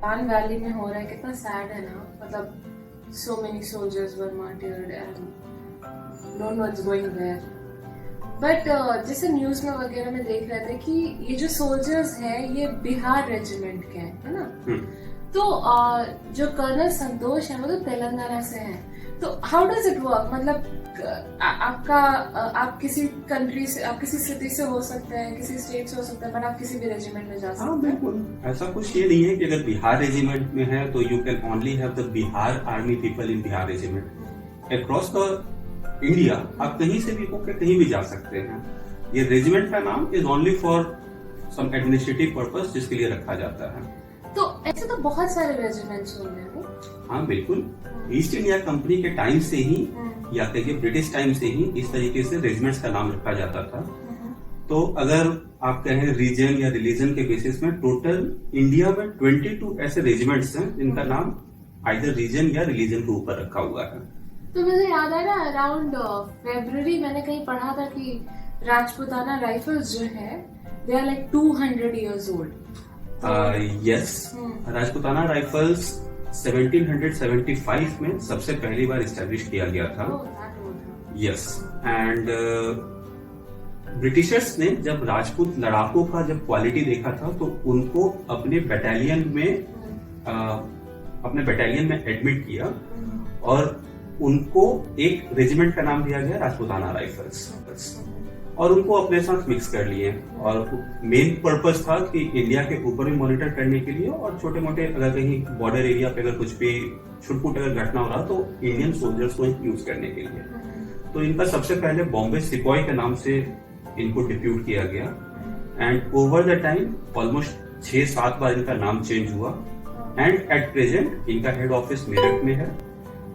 पान वैली में हो रहा है कितना सैड है ना, मतलब so many soldiers were martyred and don't know what's going there. But जैसे न्यूज में वगैरह में देख रहे थे कि ये जो सोल्जर्स हैं ये बिहार रेजिमेंट के हैं, है ना। तो जो कर्नल संतोष है वो तो तेलंगाना से हैं, तो हाउ डज इट वर्क, मतलब आपका आप किसी कंट्री से, आप किसी सिटी से हो सकते हैं, किसी स्टेट से हो सकते हैं, बट आप किसी भी रेजिमेंट में जा सकते हैं। बिल्कुल, ऐसा कुछ ये नहीं है कि अगर बिहार रेजिमेंट में है तो you can only have the Bihar army people in Bihar regiment. Across the India आप कहीं से भी होकर कहीं भी जा सकते हैं। ये रेजिमेंट का नाम is only for some administrative purpose जिसके लिए रखा जाता है। तो ऐसे तो बहुत सारे रेजिमेंट्स होंगे। हाँ बिल्कुल, ईस्ट इंडिया कंपनी के टाइम से ही या कहिए ब्रिटिश टाइम से ही इस तरीके से रेजिमेंट्स का नाम रखा जाता था। तो अगर आप कहें रीजन या रिलीजन के बेसिस में टोटल इंडिया में 22 ऐसे रेजिमेंट्स हैं जिनका नाम आइदर रीजन या रिलीजन के ऊपर रखा हुआ है। तो मुझे याद है ना, अराउंड फरवरी मैंने कहीं पढ़ा था कि राजपूताना राइफल्स जो है they are like 200 years old। Yes, Rajputana Rifles 1775 में सबसे पहली बार इस्टेब्लिश किया गया था। यस, एंड ब्रिटिशर्स ने जब राजपूत लड़ाकों का जब क्वालिटी देखा था तो उनको अपने बटालियन में एडमिट किया और उनको एक रेजिमेंट का नाम दिया गया राजपूताना राइफल्स, और उनको अपने साथ मिक्स कर लिए। और मेन पर्पस था कि इंडिया के ऊपर भी मॉनिटर करने के लिए और छोटे मोटे अगर कहीं बॉर्डर एरिया पे अगर कुछ भी छुटपुट अगर घटना हो रहा तो इंडियन सोल्जर्स को यूज करने के लिए। तो इनका सबसे पहले बॉम्बे सिपॉय के नाम से इनको डिप्यूट किया गया and over the time almost 6-7 बार इनका नाम चेंज हुआ एंड एट प्रेजेंट इनका हेड ऑफिस मेरठ में है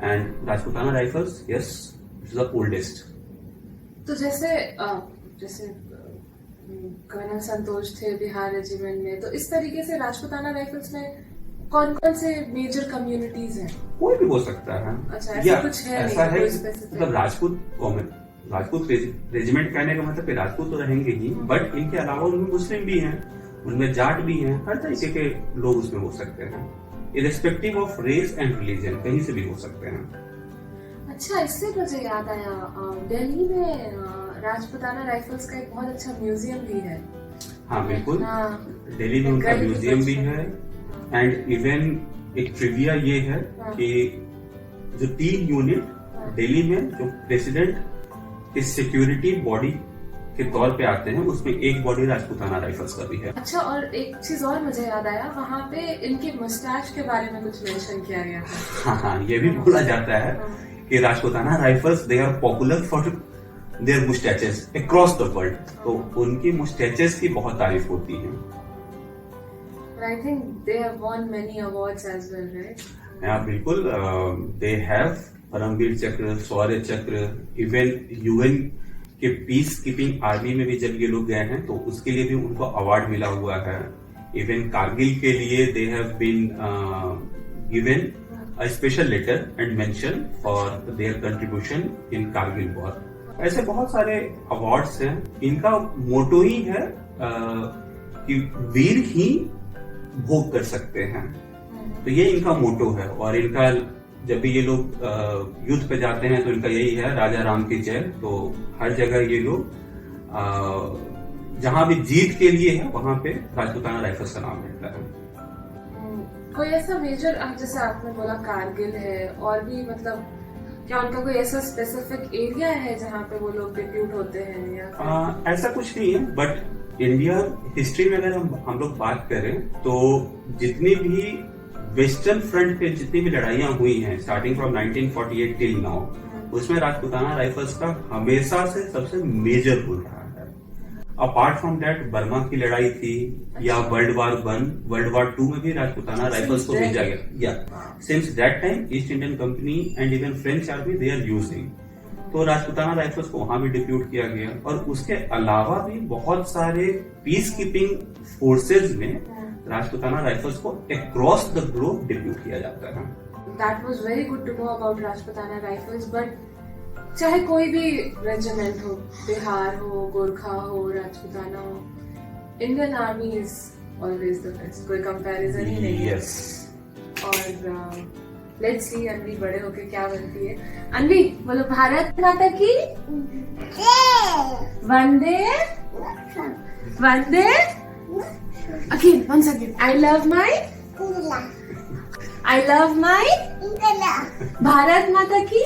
and Rajputana rifles yes is the oldest. तो जैसे कर्नल संतोष थे बिहार रेजिमेंट में, तो इस तरीके से राजपूताना राइफल्स में कौन कौन से मेजर कम्युनिटीज हैं? कोई भी हो सकता है। अच्छा, ऐसा कुछ है ऐसा नहीं, है मतलब राजपूत रेजिमेंट कहने का मतलब राजपूत तो रहेंगे ही, बट इनके अलावा उनमें मुस्लिम भी हैं, उनमें जाट भी हैं, हर तरीके के लोग उसमें हो सकते हैं, irrespective of race and religion, कहीं से भी हो सकते हैं। अच्छा, इससे मुझे याद आया, दिल्ली में राजपूताना राइफल्स का एक बहुत अच्छा म्यूजियम भी है। हाँ बिल्कुल, दिल्ली में उनका म्यूजियम भी है एंड इवन एक ट्रिविया ये है कि जो 3 यूनिट दिल्ली में जो प्रेसिडेंट के सिक्योरिटी बॉडी के तौर पे आते हैं उसमें एक बॉडी राजपूताना राइफल्स का भी है। अच्छा, और एक चीज और मुझे याद आया, वहाँ पे इनके मुस्टैच के बारे में कुछ मेंशन किया गया था। हाँ, ये भी बोला जाता है कि Rajputana Rifles they are popular for their moustaches across the world, तो उनकी मुस्टैचेस की बहुत तारीफ होती है। I think they have won many awards as well, right? हाँ बिल्कुल, दे हैव परमवीर चक्र, शौर्य चक्र, इवन यूएन के पीस कीपिंग आर्मी में भी जब ये लोग गए हैं तो उसके लिए भी उनको अवार्ड मिला हुआ है। इवन कारगिल के लिए they have been given a special letter and mention for their contribution in Kargil war. ऐसे बहुत सारे अवार्ड्स हैं। इनका मोटो ही है कि वीर ही भोग कर सकते हैं, तो ये इनका मोटो है। और इनका जब भी ये लोग युद्ध पे जाते हैं तो इनका यही है, राजा राम की जय। तो हर जगह ये लोग जहां भी जीत के लिए है वहां पे राजपूताना राइफल्स का नाम रहता है। कोई ऐसा मेजर, जैसे आपने बोला कारगिल है, और भी मतलब क्या उनका कोई ऐसा स्पेसिफिक एरिया है जहाँ पे वो लोग डिप्यूट होते हैं या ऐसा कुछ नहीं है, बट इंडिया हिस्ट्री में अगर हम लोग बात करें तो जितनी भी वेस्टर्न फ्रंट पे जितनी भी लड़ाइयां हुई हैं स्टार्टिंग फ्रॉम 1948 टिल नाउ, उसमें राजपूताना राइफल्स का हमेशा से सबसे मेजर रोल रहा है। अपार्ट फ्रॉम दैट बर्मा की लड़ाई थी या वर्ल्ड वार 1, वर्ल्ड वार 2 में भी राजपूताना राइफल्स को भेजा गया। Since that time East Indian company and even French army they are using, तो राजपूताना राइफल्स को वहां भी डिप्यूट किया गया। और उसके अलावा भी बहुत सारे पीस कीपिंग फोर्सेज में राजपूताना राइफल्स को अक्रॉस द ग्लोब डिप्यूट किया जाता है। That was very good to know about Rajputana rifles, but चाहे कोई भी रेजिमेंट हो, बिहार हो, गोरखा हो, राजपूताना हो, Indian army is always the best, कोई कंपैरिजन ही नहीं है। यस और लेट्स सी अनवी बड़े होके क्या बनती है। अनवी बोलो भारत माता की वंदे वंदे again once again. I love my Bharat Mata की